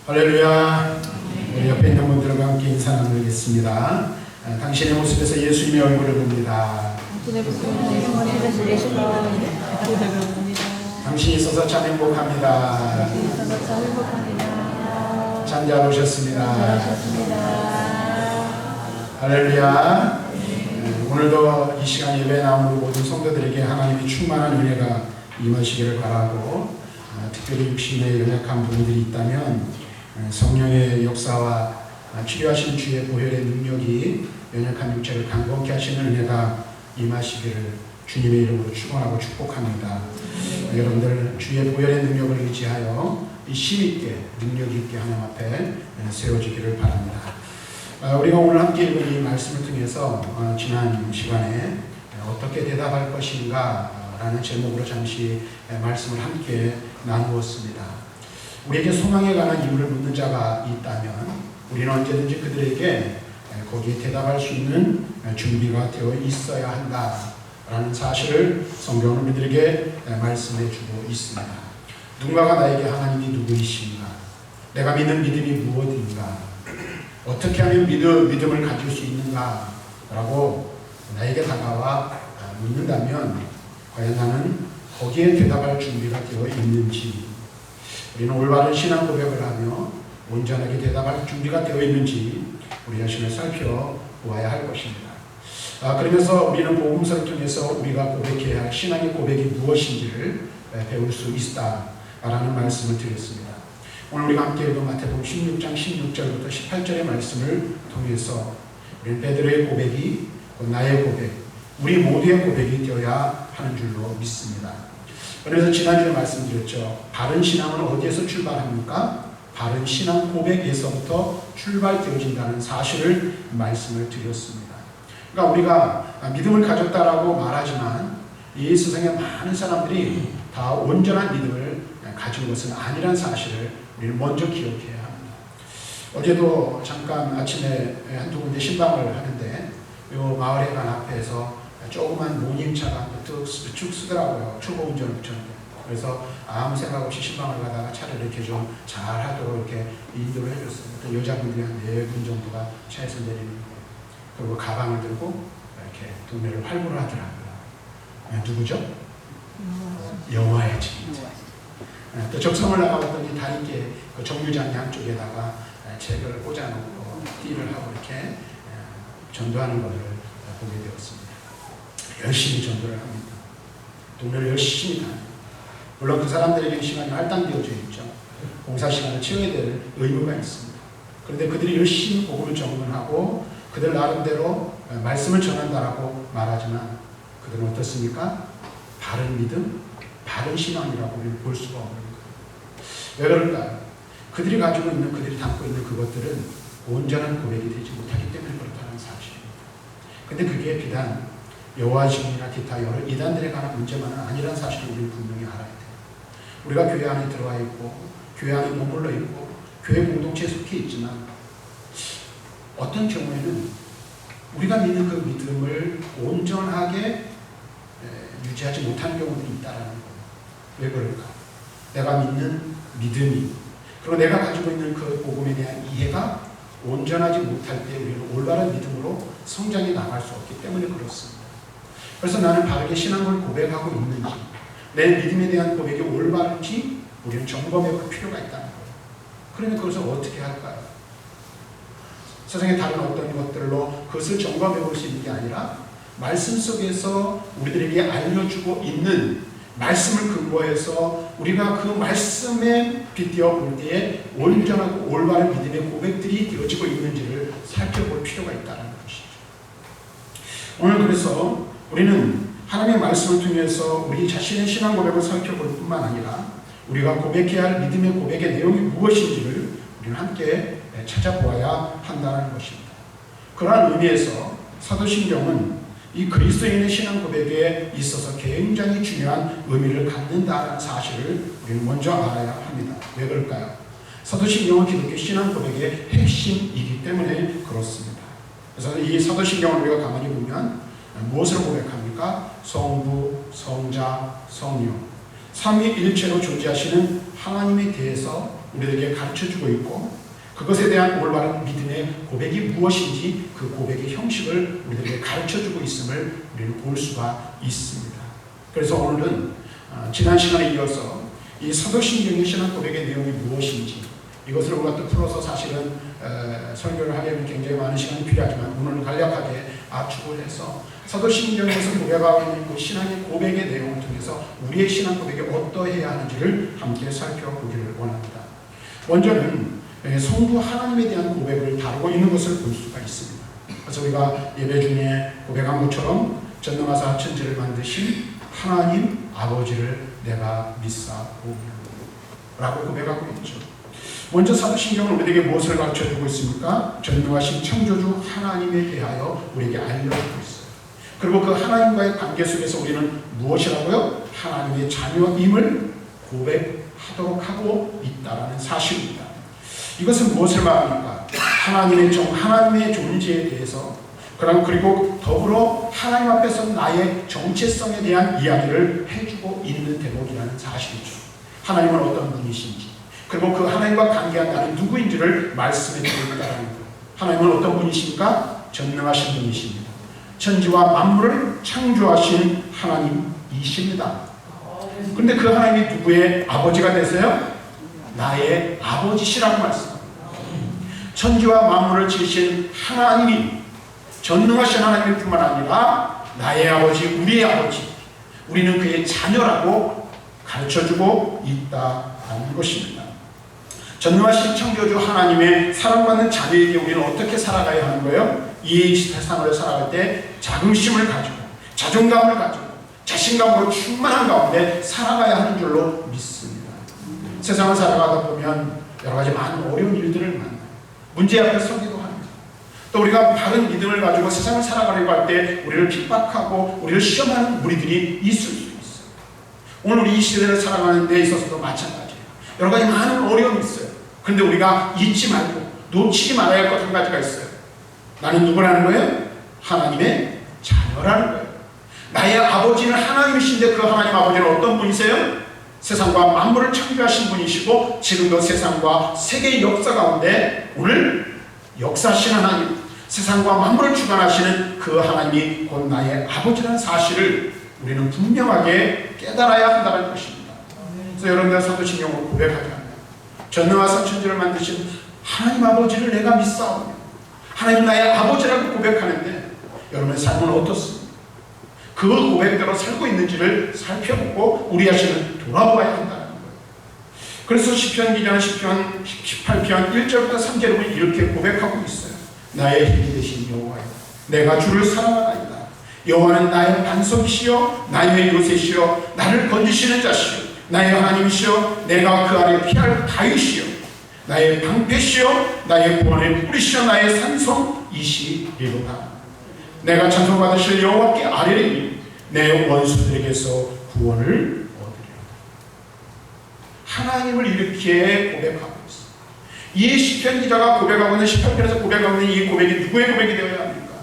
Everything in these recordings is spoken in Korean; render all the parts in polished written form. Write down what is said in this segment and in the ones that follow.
할렐루야. 우리 옆에 있는 분들과 함께 인사 나누겠습니다. 당신의 모습에서 예수님의 얼굴을 봅니다. 당신이 있어서 참 행복합니다. 참 잘 오셨습니다. 할렐루야. 오늘도 이 시간 예배에 나오는 모든 성도들에게 하나님의 충만한 은혜가 임하시기를 바라고, 특별히 육신에 연약한 분들이 있다면 성령의 역사와 치료하신 주의 보혈의 능력이 연약한 육체를 강건케 하시는 은혜가 임하시기를 주님의 이름으로 축원하고 축복합니다. 여러분들 주의 보혈의 능력을 의지하여 힘있게 능력있게 하나님 앞에 세워지기를 바랍니다. 우리가 오늘 함께 읽은 이 말씀을 통해서 지난 시간에 어떻게 대답할 것인가 라는 제목으로 잠시 말씀을 함께 나누었습니다. 우리에게 소망에 관한 이유를 묻는 자가 있다면 우리는 언제든지 그들에게 거기에 대답할 수 있는 준비가 되어 있어야 한다라는 사실을 성경은 우리들에게 말씀해 주고 있습니다. 누군가가 나에게 하나님이 누구이신가, 내가 믿는 믿음이 무엇인가, 어떻게 하면 믿음을 가질 수 있는가 라고 나에게 다가와 묻는다면 과연 나는 거기에 대답할 준비가 되어 있는지, 우리는 올바른 신앙 고백을 하며 온전하게 대답할 준비가 되어 있는지 우리 자신을 살펴보아야 할 것입니다. 그러면서 우리는 복음서를 통해서 우리가 고백해야 할 신앙의 고백이 무엇인지를 배울 수 있다라는 말씀을 드렸습니다. 오늘 우리가 함께 읽은 마태복음 16장 16절부터 18절의 말씀을 통해서 우리는 베드로의 고백이 나의 고백, 우리 모두의 고백이 되어야 하는 줄로 믿습니다. 그래서 지난주에 말씀드렸죠. 바른 신앙은 어디에서 출발합니까? 바른 신앙 고백에서부터 출발되어진다는 사실을 말씀을 드렸습니다. 그러니까 우리가 믿음을 가졌다라고 말하지만 이 세상에 많은 사람들이 다 온전한 믿음을 가진 것은 아니란 사실을 우리는 먼저 기억해야 합니다. 어제도 잠깐 아침에 한두 군데 신방을 하는데 요 마을회관 앞에서 조그만 모닝차가 쭉 쓰더라고요. 초보 운전처럼. 그래서 아무 생각 없이 신방을 가다가 차를 이렇게 좀 잘하도록 이렇게 인도를 해줬어요. 여자분들이 한 4분 정도가 차에서 내리는 거예요. 그리고 가방을 들고 이렇게 동네를 활보를 하더라고요. 누구죠? 영화의 주인공. 또 적성을 나가봤더니 다리께 그 정류장 양쪽에다가 책을 꽂아놓고 띠를 하고 이렇게 전도하는 것을 보게 되었습니다. 열심히 전도를 합니다. 동네를 열심히 다닙니다. 물론 그 사람들에게 시간이 할당되어져 있죠. 봉사 시간을 채워야 될 의무가 있습니다. 그런데 그들이 열심히 복음을 전문하고 그들 나름대로 말씀을 전한다라고 말하지만 그들은 어떻습니까? 바른 믿음, 바른 신앙이라고 우리는 볼 수가 없는 거예요. 왜 그럴까요? 그들이 가지고 있는, 그들이 담고 있는 그것들은 온전한 고백이 되지 못하기 때문에 그렇다는 사실입니다. 근데 그게 비단 여호와 증인이나 기타 여러 이단들에 관한 문제만은 아니라는 사실을 우리는 분명히 알아야 돼요. 우리가 교회 안에 들어와 있고 교회 안에 머물러 있고 교회 공동체에 속해 있지만 어떤 경우에는 우리가 믿는 그 믿음을 온전하게 유지하지 못하는 경우들이 있다는 거예요. 왜 그럴까? 내가 믿는 믿음이, 그리고 내가 가지고 있는 그 복음에 대한 이해가 온전하지 못할 때 우리는 올바른 믿음으로 성장해 나갈 수 없기 때문에 그렇습니다. 그래서 나는 바르게 신앙을 고백하고 있는지, 내 믿음에 대한 고백이 올바른지 우리는 점검해 볼 필요가 있다는 거예요. 그러면 그것을 어떻게 할까요? 세상의 다른 어떤 것들로 그것을 점검해 볼 수 있는 게 아니라 말씀 속에서 우리들에게 알려주고 있는 말씀을 근거해서 우리가 그 말씀에 빗대어 볼 때에 온전하고 올바른 믿음의 고백들이 되어지고 있는지를 살펴볼 필요가 있다는 것이죠. 오늘 그래서 우리는 하나님의 말씀을 통해서 우리 자신의 신앙 고백을 살펴볼 뿐만 아니라 우리가 고백해야 할 믿음의 고백의 내용이 무엇인지를 우리는 함께 찾아보아야 한다는 것입니다. 그러한 의미에서 사도신경은 이 그리스도인의 신앙 고백에 있어서 굉장히 중요한 의미를 갖는다는 사실을 우리는 먼저 알아야 합니다. 왜 그럴까요? 사도신경은 기독교 신앙 고백의 핵심이기 때문에 그렇습니다. 그래서 이 사도신경을 우리가 가만히 보면 무엇을 고백합니까? 성부, 성자, 성령, 삼위일체로 존재하시는 하나님에 대해서 우리들에게 가르쳐주고 있고 그것에 대한 올바른 믿음의 고백이 무엇인지 그 고백의 형식을 우리들에게 가르쳐주고 있음을 우리는 볼 수가 있습니다. 그래서 오늘은 지난 시간에 이어서 이 사도신경의 신앙 고백의 내용이 무엇인지 이것을 우리가 또 풀어서 사실은 설교를 하려면 굉장히 많은 시간이 필요하지만 오늘은 간략하게 압축을 해서 사도신경에서 고백하고 있는 그 신앙의 고백의 내용을 통해서 우리의 신앙 고백이 어떠해야 하는지를 함께 살펴보기를 원합니다. 먼저는 성부 하나님에 대한 고백을 다루고 있는 것을 볼 수가 있습니다. 그래서 우리가 예배 중에 고백한 것처럼 전능하사 천지를 만드신 하나님 아버지를 내가 믿사오며 라고 고백하고 있죠. 먼저 사도신경은 우리에게 무엇을 가르쳐주고 있습니까? 전능하신 창조주 하나님에 대하여 우리에게 알려주고 있어요. 그리고 그 하나님과의 관계 속에서 우리는 무엇이라고요? 하나님의 자녀임을 고백하도록 하고 있다는 사실입니다. 이것은 무엇을 말합니까? 하나님의 존재에 대해서 그리고 더불어 하나님 앞에서 나의 정체성에 대한 이야기를 해주고 있는 대목이라는 사실이죠. 하나님은 어떤 분이신지 그리고 그 하나님과 관계한 나는 누구인지를 말씀해주고 있다는 거예요. 하나님은 어떤 분이십니까? 전능하신 분이십니다. 천지와 만물을 창조하신 하나님이십니다. 그런데 그 하나님이 누구의 아버지가 되세요? 나의 아버지시라고 말씀합니다. 천지와 만물을 지으신 하나님이 전능하신 하나님일 뿐만 아니라 나의 아버지, 우리의 아버지, 우리는 그의 자녀라고 가르쳐주고 있다는 것입니다. 전능하신 창조주 하나님의 사랑받는 자녀에게 우리는 어떻게 살아가야 하는 거예요? 이 세상을 살아갈 때 자긍심을 가지고 자존감을 가지고 자신감으로 충만한 가운데 살아가야 하는 줄로 믿습니다. 세상을 살아가다 보면 여러 가지 많은 어려운 일들을 만나요. 문제 앞에 서기도 합니다. 또 우리가 바른 믿음을 가지고 세상을 살아가려고 할 때 우리를 핍박하고 우리를 시험하는 무리들이 있을 수 있어요. 오늘 우리 이 시대를 살아가는 데 있어서도 마찬가지예요. 여러 가지 많은 어려움이 있어요. 그런데 우리가 잊지 말고 놓치지 말아야 할 것 한 가지가 있어요. 나는 누구라는 거예요? 하나님의 자녀라는 거예요. 나의 아버지는 하나님이신데 그 하나님 아버지는 어떤 분이세요? 세상과 만물을 창조하신 분이시고 지금도 세상과 세계의 역사 가운데 오늘 역사하시는 하나님, 세상과 만물을 주관하시는 그 하나님이 곧 나의 아버지라는 사실을 우리는 분명하게 깨달아야 한다는 것입니다. 그래서 여러분들 사도신경으로 고백하지 않아요. 전능하사 천지를 만드신 하나님 아버지를 내가 믿사오며 하나님 나의 아버지라고 고백하는데 여러분의 삶은 어떻습니까? 그 고백대로 살고 있는지를 살펴보고 우리 자신을 돌아보아야 한다는 거예요. 그래서 시편 기자는 시편 18편 1절부터 3절을 이렇게 고백하고 있어요. 나의 힘이 되신 여호와여, 내가 주를 사랑하나이다. 여호와는 나의 반석이시여 나의 요새시여 나를 건지시는 자시여 나의 하나님이시여 내가 그 아래 피할 바위시여 나의 방패시여 나의 구원의 뿌리시여 나의 산성이시리로다. 내가 찬송받으실 여호와께 아뢰리니 내 원수들에게서 구원을 얻으리라. 하나님을 이렇게 고백하고 있습니다. 이 시편 기자가 고백하고 있는 18편에서 고백하고 있는 이 고백이 누구의 고백이 되어야 합니까?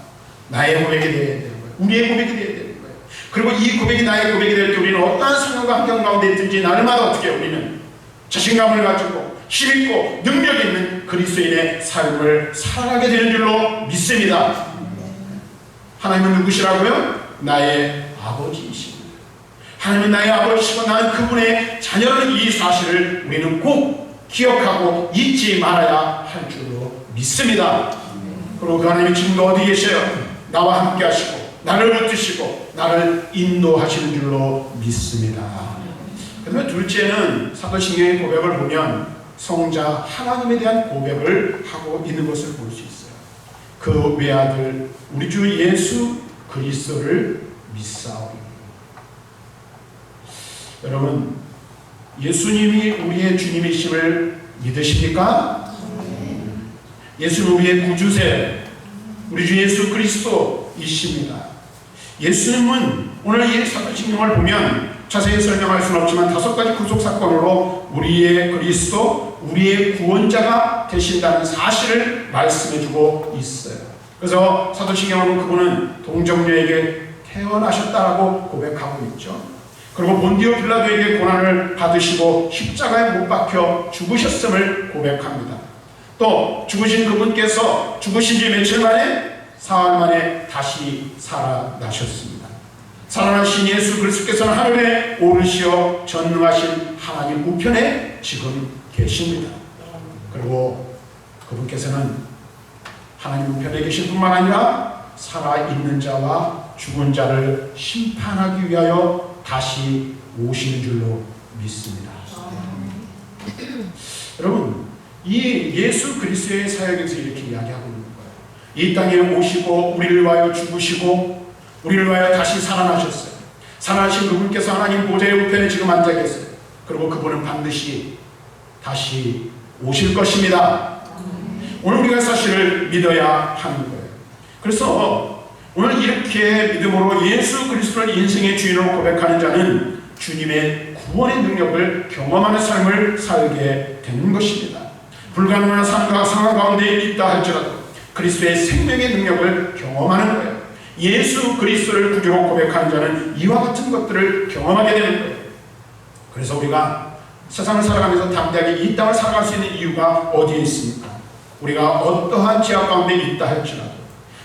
나의 고백이 되어야 되는 거예요. 우리의 고백이 되어야 되는 거예요. 그리고 이 고백이 나의 고백이 될 때 우리는 어떠한 상황과 환경 가운데 있든지 날마다 어떻게 우리는 자신감을 가지고 힘있고 능력 있는 그리스도인의 삶을 살아가게 되는 줄로 믿습니다. 하나님은 누구시라고요? 나의 아버지이십니다. 하나님은 나의 아버지시고 나는 그분의 자녀라는 이 사실을 우리는 꼭 기억하고 잊지 말아야 할 줄로 믿습니다. 그리고 그 하나님이 지금도 어디 계셔요? 나와 함께 하시고 나를 붙드시고 나를 인도하시는 줄로 믿습니다. 그 다음에 둘째는 사도신경의 고백을 보면 성자 하나님에 대한 고백을 하고 있는 것을 볼 수 있어요. 그 외아들 우리 주 예수 그리스도를 믿사오니. 여러분, 예수님이 우리의 주님이심을 믿으십니까? 예수는 우리의 구주세요. 우리 주 예수 그리스도이십니다. 예수님은 오늘 이 사도신경을 보면 자세히 설명할 수는 없지만 5가지 구속사건으로 우리의 그리스도, 우리의 구원자가 되신다는 사실을 말씀해주고 있어요. 그래서 사도신경은 그분은 동정녀에게 태어나셨다라고 고백하고 있죠. 그리고 본디오 빌라도에게 고난을 받으시고 십자가에 못 박혀 죽으셨음을 고백합니다. 또 죽으신 그분께서 죽으신 지 며칠 만에 사흘 만에 다시 살아나셨습니다. 살아나신 예수 그리스도께서는 하늘에 오르시어 전능하신 하나님 우편에 지금 계십니다. 그리고 그분께서는 하나님 우편에 계신 뿐만 아니라 살아있는 자와 죽은 자를 심판하기 위하여 다시 오시는 줄로 믿습니다. 여러분, 이 예수 그리스도의 사역에서 이렇게 이야기하고 있는 거예요. 이 땅에 오시고 우리를 위하여 죽으시고 우리를 위하여 다시 살아나셨어요. 살아나신 그분께서 하나님 보좌의 우편에 지금 앉아 계세요. 그리고 그분은 반드시 다시 오실 것입니다. 오늘 우리가 사실을 믿어야 하는 거예요. 그래서 오늘 이렇게 믿음으로 예수 그리스도를 인생의 주인으로 고백하는 자는 주님의 구원의 능력을 경험하는 삶을 살게 되는 것입니다. 불가능한 상황 가운데 있다 할지라도 그리스도의 생명의 능력을 경험하는 거예요. 예수 그리스도를 구주로 고백하는 자는 이와 같은 것들을 경험하게 되는 거예요. 그래서 우리가 세상을 살아가면서 담대하게 이 땅을 살아갈 수 있는 이유가 어디에 있습니까? 우리가 어떠한 죄악 가운데 있다 할지라도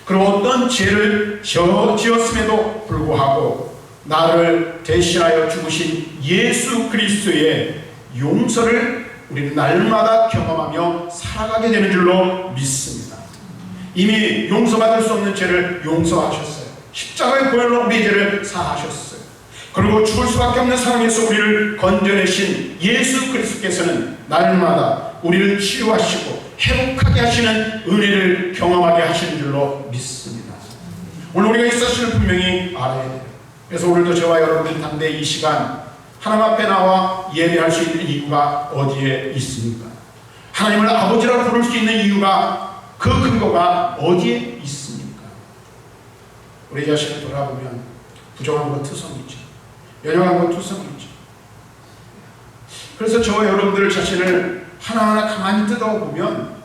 그리고 어떤 죄를 지었음에도 불구하고 나를 대신하여 죽으신 예수 그리스도의 용서를 우리는 날마다 경험하며 살아가게 되는 줄로 믿습니다. 이미 용서받을 수 없는 죄를 용서하셨어요. 십자가의 보혈로 우리의 죄를 사하셨어요. 그리고 죽을 수밖에 없는 상황에서 우리를 건져내신 예수 그리스도께서는 날마다 우리를 치유하시고 회복하게 하시는 은혜를 경험하게 하시는 줄로 믿습니다. 오늘 우리가 이 사실을 분명히 알아야 돼요. 그래서 오늘도 저와 여러분들 담대히 이 시간 하나님 앞에 나와 예배할 수 있는 이유가 어디에 있습니까? 하나님을 아버지라고 부를 수 있는 이유가 그 근거가 어디에 있습니까? 우리 자신을 돌아보면 부정한 것 투성이죠. 연약한 것 투성이죠. 그래서 저와 여러분들 자신을 하나하나 가만히 뜯어보면,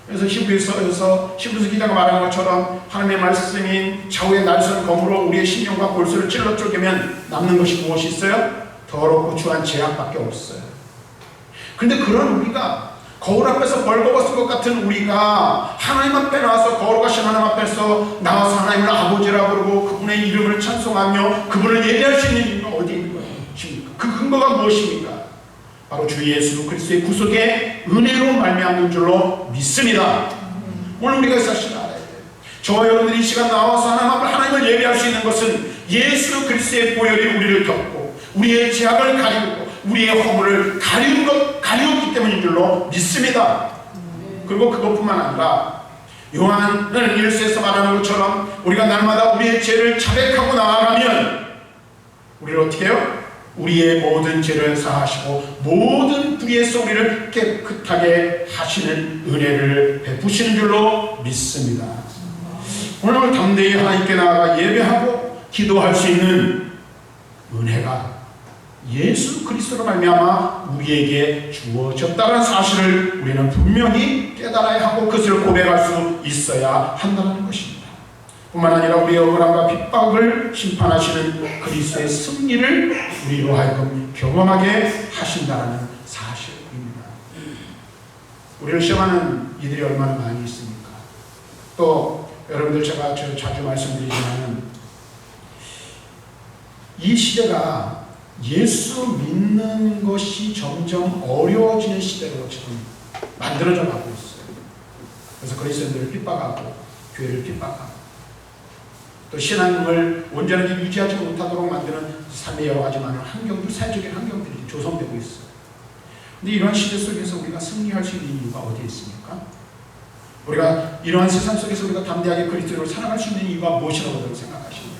그래서 히브리서에서 기자가 말한 것처럼 하나님의 말씀인 좌우의 날선 검으로 우리의 심령과 골수를 찔러 쪼개면 남는 것이 무엇이 있어요? 더럽고 추한 죄악밖에 없어요. 그런데 그런 우리가 거울 앞에서 벌거벗은 것 같은 우리가 하나님 앞에 나와서 거룩하신 하나님 앞에서 나와서 하나님을 아버지라고 부르고 그분의 이름을 찬송하며 그분을 예배할 수 있는 이유가 어디 있는 것입니까? 그 근거가 무엇입니까? 바로 주 예수 그리스도의 구속의 은혜로 말미암는 줄로 믿습니다. 오늘 우리가 사실 알아야 돼요. 저와 여러분들이 이 시간 나와서 하나님을 예배할 수 있는 것은 예수 그리스도의 보혈이 우리를 덮고 우리의 죄악을 가리고 우리의 허물을 가리웠기 때문인 줄로 믿습니다. 그리고 그것뿐만 아니라 요한은 1서에서 말하는 것처럼 우리가 날마다 우리의 죄를 자백하고 나아가면 우리를 어떻게 해요? 우리의 모든 죄를 사하시고 모든 불의에서 우리를 깨끗하게 하시는 은혜를 베푸시는 줄로 믿습니다. 오늘 담대히 하나님께 나아가 예배하고 기도할 수 있는 은혜가 예수 그리스도로 말미암아 우리에게 주어졌다는 사실을 우리는 분명히 깨달아야 하고 그것을 고백할 수 있어야 한다는 것입니다. 뿐만 아니라 우리의 억울함과 핍박을 심판하시는 그리스도의 승리를 우리로 하여금 경험하게 하신다는 사실입니다. 우리를 시험하는 이들이 얼마나 많이 있습니까? 또 여러분들 제가 자주 말씀드리지만 이 시대가 예수 믿는 것이 점점 어려워지는 시대로 지금 만들어져 가고 있어요. 그래서 그리스도인들을 핍박하고 교회를 핍박하고 또 신앙을 온전하게 유지하지 못하도록 만드는 삶의 여러 가지 많은 환경들, 사회적인 환경들이 조성되고 있어요. 근데 이러한 시대 속에서 우리가 승리할 수 있는 이유가 어디에 있습니까? 우리가 이러한 세상 속에서 우리가 담대하게 그리스도를 살아갈 수 있는 이유가 무엇이라고 생각하십니까?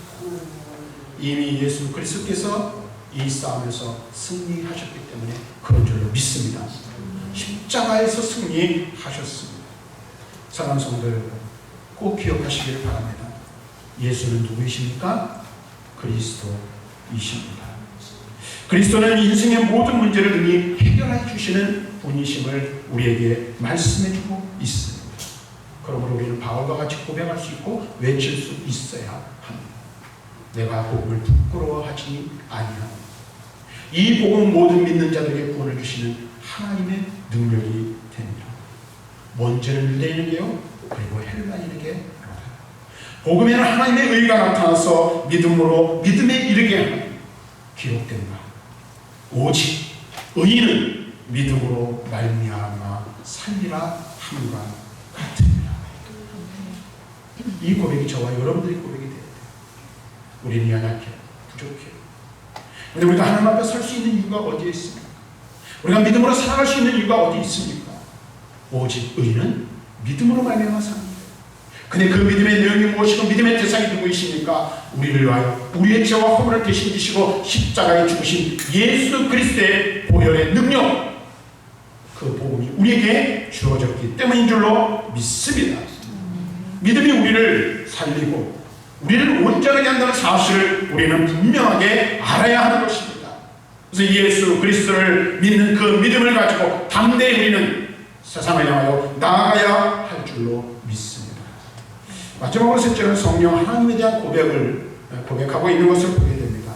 이미 예수 그리스도께서 이 싸움에서 승리하셨기 때문에 그런 줄로 믿습니다. 십자가에서 승리하셨습니다. 사랑하는 성도 여러분, 꼭 기억하시기를 바랍니다. 예수는 누구이십니까? 그리스도이십니다. 그리스도는 인생의 모든 문제를 능히 해결해 주시는 분이심을 우리에게 말씀해 주고 있습니다. 그러므로 우리는 바울과 같이 고백할 수 있고 외칠 수 있어야 합니다. 내가 복음을 부끄러워하지 아니하노라. 이 복음 모든 믿는 자들에게 구원을 주시는 하나님의 능력이 됩니다. 먼저는 유대인에게요, 그리고 헬라인에게 복음에는 하나님의 의가 나타나서 믿음으로 믿음에 이르게 하는 기록된다. 오직 의인은 믿음으로 말미암아 살리라 함과 같으니라. 이 고백이 저와 여러분들의 고백이 돼야 돼요. 우리는 연약해, 부족해. 그런데 우리가 하나님 앞에 설 수 있는 이유가 어디에 있습니까? 우리가 믿음으로 살아갈 수 있는 이유가 어디 있습니까? 오직 의인은 믿음으로 말미암아 삽니다. 근데 그 믿음의 내용이 무엇이고 믿음의 대상이 누구이십니까? 우리를 위하여 우리의 죄와 허물을 대신 지시고 십자가에 죽으신 예수 그리스도의 보혈의 능력, 그 복음이 우리에게 주어졌기 때문인 줄로 믿습니다. 믿음이 우리를 살리고 우리를 온전하게 한다는 사실을 우리는 분명하게 알아야 하는 것입니다. 그래서 예수 그리스도를 믿는 그 믿음을 가지고 담대히 우리는 세상을 향하여 나아가야 할 줄로 믿습니다. 마지막으로 셋째는 성령 하나님에 대한 고백하고 있는 것을 보게 됩니다.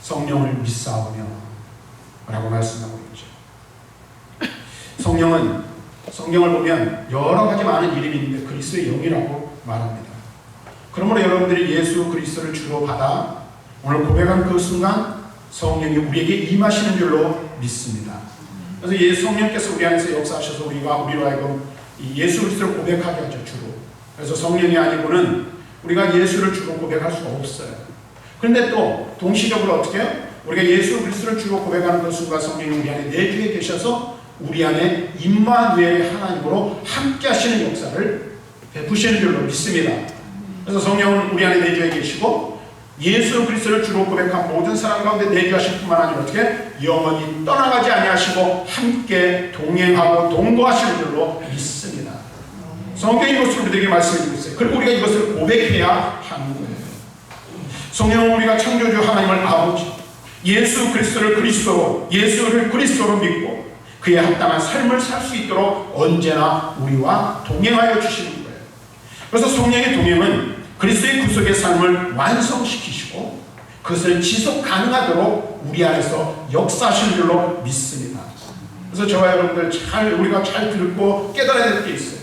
성령을 믿사오며 라고 말씀하고 있죠. 성령을 보면 여러 가지 많은 이름이 있는데 그리스도의 영이라고 말합니다. 그러므로 여러분들이 예수 그리스도를 주로 받아 오늘 고백한 그 순간 성령이 우리에게 임하시는 줄로 믿습니다. 그래서 성령께서 우리 안에서 역사하셔서 우리로 하여금 예수 그리스도를 고백하게 하죠. 주로. 그래서 성령이 아니고는 우리가 예수를 주로 고백할 수가 없어요. 그런데 또 동시적으로 어떻게 해요? 우리가 예수 그리스도를 주로 고백하는 그 순간 성령이 우리 안에 내주에 계셔서 우리 안에 임마누엘의 하나님으로 함께 하시는 역사를 베푸시는 줄로 믿습니다. 그래서 성령은 우리 안에 내주에 계시고 예수 그리스도를 주로 고백한 모든 사람 가운데 내주하실 뿐만 아니라 어떻게 영원히 떠나가지 아니하시고 함께 동행하고 동거하시는 줄로 믿습니다. 성경이 이것을 우리에게 말씀해주고 있어요. 그리고 우리가 이것을 고백해야 하는 거예요. 성령은 우리가 창조주 하나님을 아버지, 예수 그리스도를 그리스도로 믿고 그에 합당한 삶을 살 수 있도록 언제나 우리와 동행하여 주시는 거예요. 그래서 성령의 동행은 그리스도의 구속의 삶을 완성시키시고 그것을 지속 가능하도록 우리 안에서 역사하시는 줄로 믿습니다. 그래서 저와 여러분들 우리가 잘 듣고 깨달아야 될 게 있어요.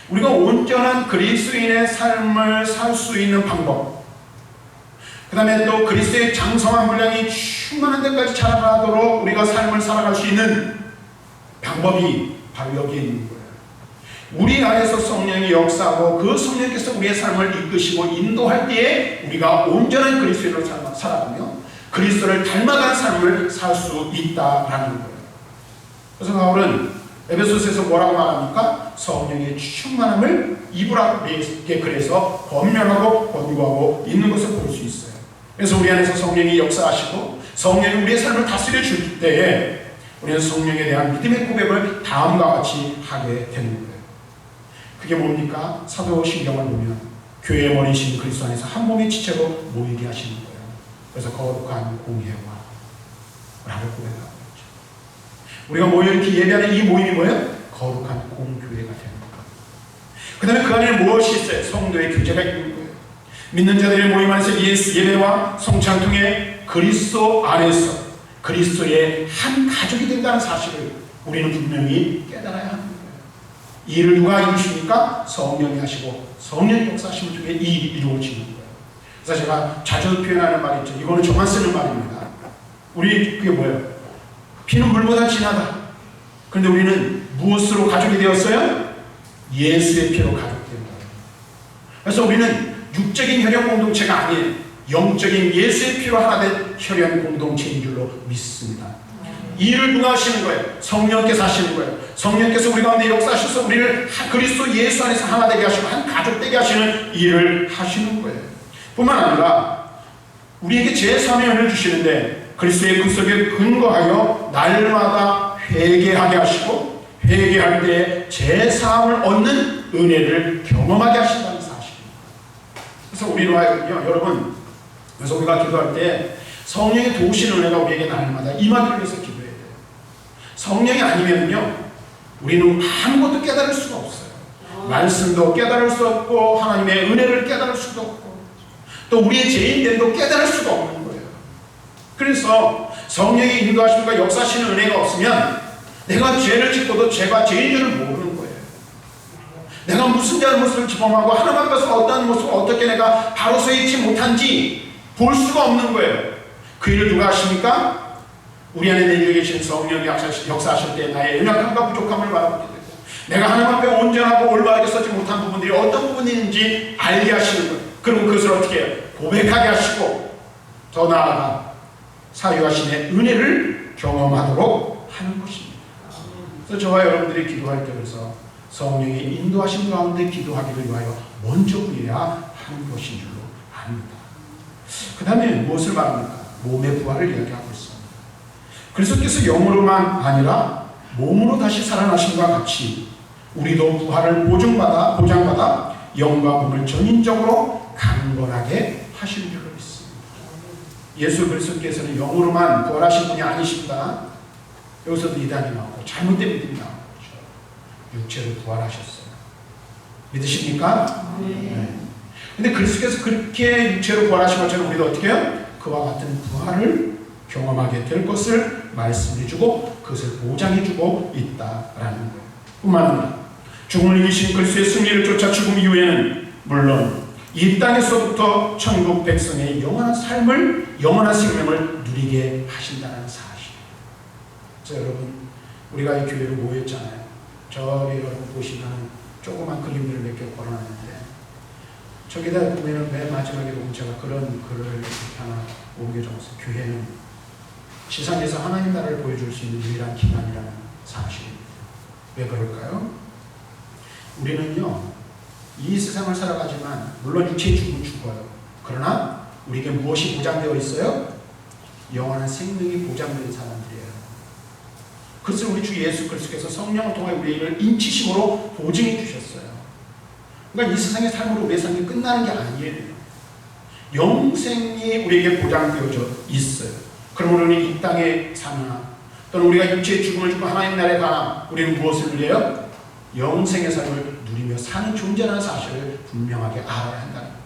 우리가 온전한 그리스도인의 삶을 살 수 있는 방법, 그 다음에 또 그리스도의 장성한 분량이 충만한 데까지 자라나도록 우리가 삶을 살아갈 수 있는 방법이 바로 여기에 있는 거예요. 우리 안에서 성령이 역사하고 그 성령께서 우리의 삶을 이끄시고 인도할 때에 우리가 온전한 그리스도인으로 살아가며 그리스도를 닮아가는 삶을 살 수 있다라는 거예요. 그래서 바울은 에베소서에서 뭐라고 말합니까? 성령의 충만함을 입으라. 그래서 권면하고 권고하고 있는 것을 볼 수 있어요. 그래서 우리 안에서 성령이 역사하시고 성령이 우리의 삶을 다스려 줄 때에 우리는 성령에 대한 믿음의 고백을 다음과 같이 하게 되는 거예요. 그게 뭡니까? 사도신경을 보면 교회의 머리신 그리스도 안에서 한 몸의 지체로 모이게 하시는 거예요. 그래서 거룩한 공회와 라고 고백하고 있죠. 우리가 모여 이렇게 예배하는 이 모임이 뭐예요? 거룩한 공교회가 되는 거예요. 그 다음에 그 안에 무엇이 있어요? 성도의 교제가 있는 거예요. 믿는 자들의 모임 안에서 예배와 성찬 통해 그리스도 안에서 그리스도의 한 가족이 된다는 사실을 우리는 분명히 깨달아야 합니다. 이 일을 누가 이루십니까? 성령이 하시고 성령의 역사하심을 통해 이 일이 이루어지는 거예요. 그래서 제가 자주 표현하는 말이 있죠. 이거는 저만 쓰는 말입니다. 그게 뭐예요? 피는 물보다 진하다. 그런데 우리는 무엇으로 가족이 되었어요? 예수의 피로 가족된 거예요. 그래서 우리는 육적인 혈연 공동체가 아니에요. 영적인 예수의 피로 하나 된 혈연 공동체인 줄로 믿습니다. 이 일을 누가 하시는 거예요? 성령께서 하시는 거예요. 성령께서 우리 가운데 역사하셔서 우리를 그리스도 예수 안에서 하나 되게 하시고 한 가족 되게 하시는 일을 하시는 거예요. 뿐만 아니라 우리에게 제3의 은혜를 주시는데 그리스도의 구속에 근거하여 날마다 회개하게 하시고 회개할 때 제3을 얻는 은혜를 경험하게 하신다는 사실입니다. 그래서 우리로 하여금요, 여러분, 그래서 우리가 기도할 때 성령의 도우시는 은혜가 우리에게 날마다 임하기 위해서 기도해야 돼요. 성령이 아니면요 우리는 아무것도 깨달을 수가 없어요. 말씀도 깨달을 수 없고 하나님의 은혜를 깨달을 수도 없고 또 우리의 죄인됨도 깨달을 수가 없는 거예요. 그래서 그래서 성령의 인도하심과 역사하시는 은혜가 없으면 내가 죄를 짓고도 죄가 죄인 줄을 모르는 거예요. 내가 무슨 잘못을 집어하고 하나님 앞에서 어떤 모습을 어떻게 내가 바로 서 있지 못한지 볼 수가 없는 거예요. 그 일을 누가 하십니까? 우리 안에 내려 계신 성령이 역사하실 때 나의 연약함과 부족함을 바라보게 되고 내가 하나님 앞에 온전하고 올바르게 서지 못한 부분들이 어떤 부분이 있는지 알게 하시는 거예요. 그리고 그것을 어떻게 해요? 고백하게 하시고 더 나아가 사유하심의 은혜를 경험하도록 하는 것입니다. 그래서 저와 여러분들이 기도할 때 그래서 성령의 인도하심 가운데 기도하기를 위하여 먼저 구해야 하는 것인 줄로 압니다. 그 다음에 무엇을 말합니까? 몸의 부활을 이야기하고 있습니다. 그리스도께서 영으로만 아니라 몸으로 다시 살아나심과 같이 우리도 부활을 보장받아 영과 몸을 전인적으로 강건하게 하신 줄로 믿습니다. 예수 그리스도께서는 영으로만 부활하신 분이 아니십니다. 여기서도 이단이 나오고 잘못된 믿음이 나오는 거죠. 육체로 부활하셨어요. 믿으십니까? 네. 근데 그리스도께서 그렇게 육체로 부활하신 것처럼 우리도 어떻게 해요? 그와 같은 부활을 경험하게 될 것을 말씀해주고 그것을 보장해주고 있다라는 거예요. 뿐만 아니라 죽음을 이기신 그리스도의 승리를 쫓아 죽음 이후에는 물론 이 땅에서부터 천국 백성의 영원한 삶을, 영원한 생명을 누리게 하신다는 사실. 그래서 여러분, 우리가 이 교회로 모였잖아요. 저기 여러분 보시면 조그만 그림들을 몇 개 걸어놨는데 저기다 보면 맨 마지막에 보면 제가 그런 글을 이렇게 하나 옮겨줬어요. 교회는 지상에서 하나님 나라를 보여줄 수 있는 유일한 기관이라는 사실입니다. 왜 그럴까요? 우리는요, 이 세상을 살아가지만 물론 육체의 죽음은 죽어요. 그러나 우리에게 무엇이 보장되어 있어요? 영원한 생명이 보장된 사람들이에요. 그것을 우리 주 예수 그리스도께서 성령을 통해 우리를 인치심으로 보증해 주셨어요. 그러니까 이 세상의 삶으로 우리의 삶이 끝나는 게 아니에요. 영생이 우리에게 보장되어져 있어요. 그러면 우리는 이 땅에 사나 또는 우리가 육체의 죽음을 주고 하나님 나라에 가나 우리는 무엇을 누려요? 영생의 삶을 누리며 사는 존재라는 사실을 분명하게 알아야 한다는 거예요.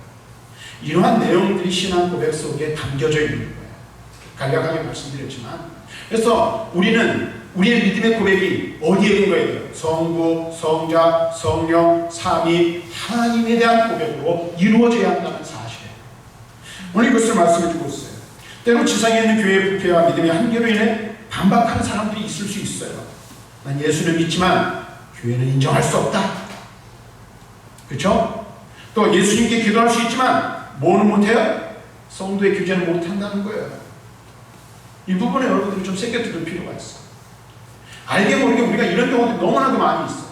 이러한 내용들이 신앙 고백 속에 담겨져 있는 거예요. 간략하게 말씀드렸지만, 그래서 우리는 우리의 믿음의 고백이 어디에 있는 거예요? 성부, 성자, 성령, 삼위 하나님에 대한 고백으로 이루어져야 한다는 사실이에요. 오늘 이것을 말씀해 주고 있어요. 때로 지상에 있는 교회의 부패와 믿음의 한계로 인해 반박하는 사람들이 있을 수 있어요. 난 예수를 믿지만 교회는 인정할 수 없다. 그렇죠? 또 예수님께 기도할 수 있지만 뭐는 못해요? 성도의 규제는 못한다는 거예요. 이 부분에 여러분들이 좀 새겨 들을 필요가 있어요. 알게 모르게 우리가 이런 경우도 너무나도 많이 있어요.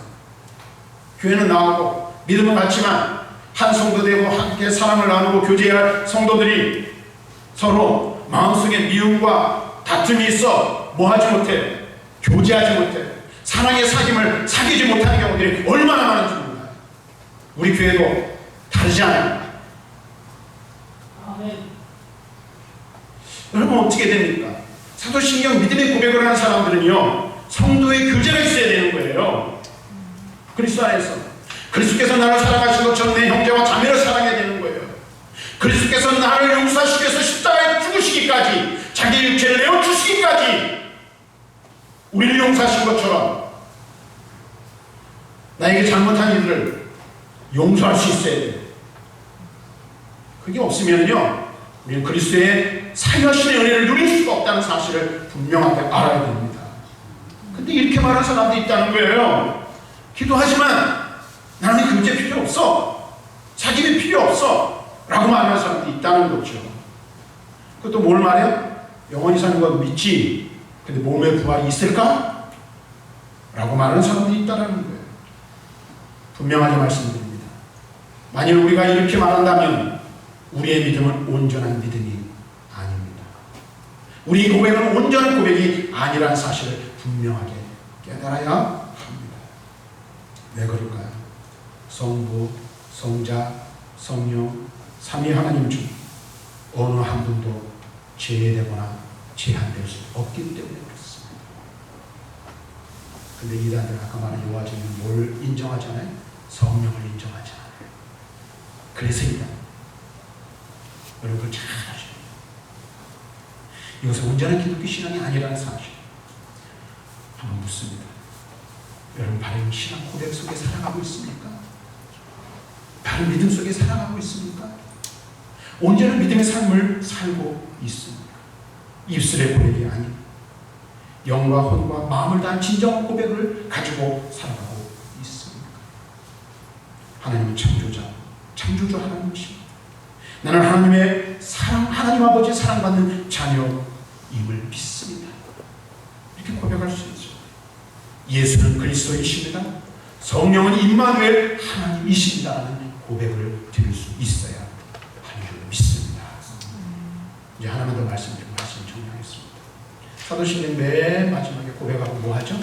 교회는 나오고 믿음은 같지만 한 성도 되고 함께 사랑을 나누고 교제할 성도들이 서로 마음속에 미움과 다툼이 있어 뭐하지 못해요? 교제하지 못해요. 사랑의 사귐을 사귀지 못하는 경우들이 얼마나 많은지 몰라요. 우리 교회도 다르지 않아요. 여러분 어떻게 됩니까? 사도신경 믿음의 고백을 하는 사람들은요, 성도의 교제가 있어야 되는 거예요. 그리스도 안에서 그리스도께서 나를 사랑하신 것처럼 내 형제와 자매를 사랑해야 되는 거예요. 그리스도께서 나를 용서하시기 위해서 십자가에 죽으시기까지, 자기 육체를 내어주시기까지 우리를 용서하신 것처럼 나에게 잘못한 일들을 용서할 수 있어야 돼요. 그게 없으면요, 우리는 그리스도의 사유하시는 은혜를 누릴 수가 없다는 사실을 분명하게 알아야 됩니다. 근데 이렇게 말하는 사람도 있다는 거예요. 기도하지만 나는 교제 필요 없어, 사귐이 필요 없어 라고 말하는 사람도 있다는 거죠. 그것도 뭘 말해요? 영원히 사는 건 믿지, 근데 몸에 부활이 있을까? 라고 말하는 사람도 있다는 거예요. 분명하게 말씀드립니다. 만일 우리가 이렇게 말한다면 우리의 믿음은 온전한 믿음이 아닙니다. 우리 고백은 온전한 고백이 아니라는 사실을 분명하게 깨달아야 합니다. 왜 그럴까요? 성부, 성자, 성령, 삼위 하나님 중 어느 한 분도 제외되거나 제한될 수 없기 때문에 그렇습니다. 근데 이단들 아까 말한 요한적인 뭘 인정하잖아요? 성령을 인정하잖아요. 그래서 이단 여러분 잘 아셔요. 이것은 온전한 기독교 신앙이 아니라는 사실. 한번 묻습니다. 여러분 바른 신앙 고백 속에 살아가고 있습니까? 바른 믿음 속에 살아가고 있습니까? 온전한 믿음의 삶을 살고 있습니까? 입술의 고백이 아닌 영과 혼과 마음을 다한 진정한 고백을 가지고 살아가고 있습니까? 하나님은 창조주 하나님이십니다. 나는 하나님의 사랑, 하나님 아버지의 사랑받는 자녀임을 믿습니다. 이렇게 고백할 수 있죠. 예수는 그리스도이십니다. 성령은 임마누엘 하나님이십니다라는 고백을 드릴 수 있어야 하는 줄 믿습니다. 이제 하나만 더 말씀드리고 말씀 정리하겠습니다. 사도신경 맨 마지막에 고백하고 뭐 하죠?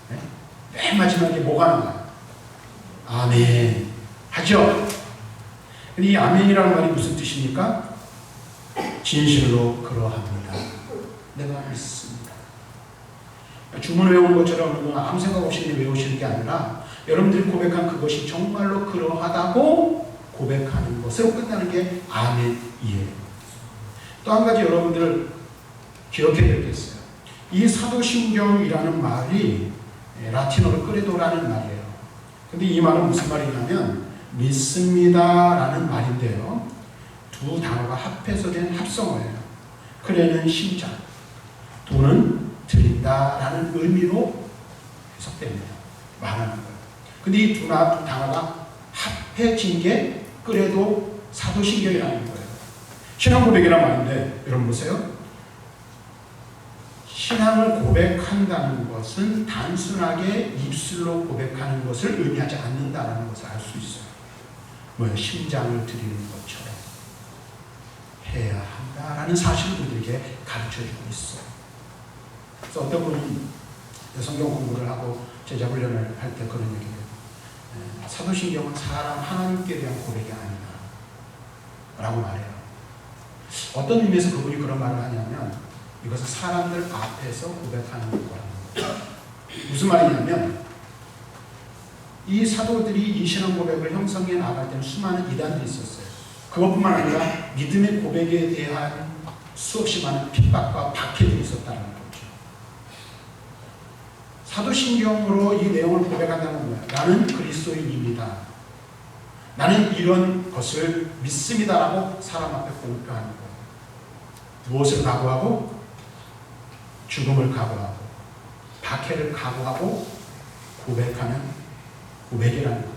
네? 맨 마지막에 뭐가 나와요? 아멘 하죠? 근데 이 아멘이라는 말이 무슨 뜻입니까? 진실로 그러합니다. 내가 믿습니다. 주문 외우는 것처럼 아무 생각 없이 외우시는 게 아니라 여러분들이 고백한 그것이 정말로 그러하다고 고백하는 것으로 끝나는 게 아멘이에요. 또 한 가지 여러분들 기억해야 되겠어요. 이 사도신경이라는 말이 라틴어로 크레도라는 말이에요. 근데 이 말은 무슨 말이냐면 믿습니다라는 말인데요. 두 단어가 합해서 된 합성어예요. 크레는 심장, 도는 드린다라는 의미로 해석됩니다. 말하는 거예요. 근데 이 두 단어가 합해진 게 그래도 사도신경이라는 거예요. 신앙 고백이란 말인데 여러분 보세요. 신앙을 고백한다는 것은 단순하게 입술로 고백하는 것을 의미하지 않는다는 것을 알 수 있어요. 뭐예요? 심장을 드리는 것처럼 해야 한다라는 사실을 우리에게 가르쳐주고 있어요. 그래서 어떤 분은 성경 공부를 하고 제자 훈련을 할 때 그런 얘기를 해요. 사도신경은 사람 하나님께 대한 고백이 아니다 라고 말해요. 어떤 의미에서 그분이 그런 말을 하냐면 이것은 사람들 앞에서 고백하는 거라는 거예요. 무슨 말이냐면 이 사도들이 이 신앙 고백을 형성해 나갈 때는 수많은 이단들이 있었어요. 그것뿐만 아니라 믿음의 고백에 대한 수없이 많은 핍박과 박해들이 있었다는 거죠. 사도신경으로 이 내용을 고백한다는 거예요. 나는 그리스도인입니다. 나는 이런 것을 믿습니다라고 사람 앞에 공표하는 거예요. 무엇을 각오하고? 죽음을 각오하고 박해를 각오하고 고백하는 고백이라는 거예요.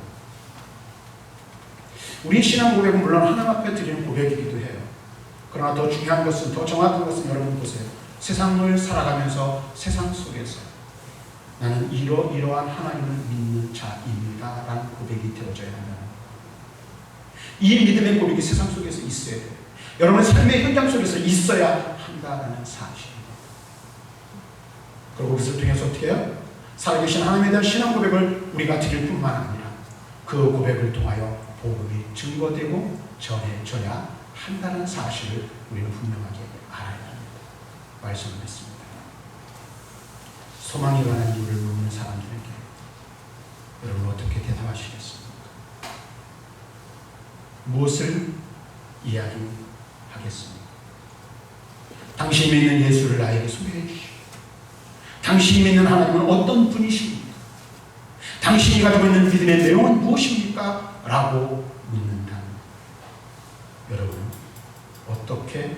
우리 신앙 고백은 물론 하나님 앞에 드리는 고백이기도 해요. 그러나 더 중요한 것은, 더 정확한 것은 여러분 보세요. 세상을 살아가면서 세상 속에서 나는 이러한 하나님을 믿는 자입니다 라는 고백이 되어져야 한다는 거예요. 이 믿음의 고백이 세상 속에서 있어야 돼요. 여러분의 삶의 현장 속에서 있어야 한다는 사실입니다. 그리고 그것을 통해서 어떻게 해요? 살아계신 하나님에 대한 신앙 고백을 우리가 드릴 뿐만 아니라 그 고백을 통하여 복음이 증거되고 전해져야 한다는 사실을 우리는 분명하게 알아야 합니다. 말씀을 했습니다. 소망에 관한 이유를 묻는 사람들에게 여러분 어떻게 대답하시겠습니까? 무엇을 이야기하겠습니까? 당신이 믿는 예수를 나에게 소개해 주시오. 당신이 믿는 하나님은 어떤 분이십니까? 당신이 가지고 있는 믿음의 내용은 무엇입니까? 라고 묻는다면 여러분 어떻게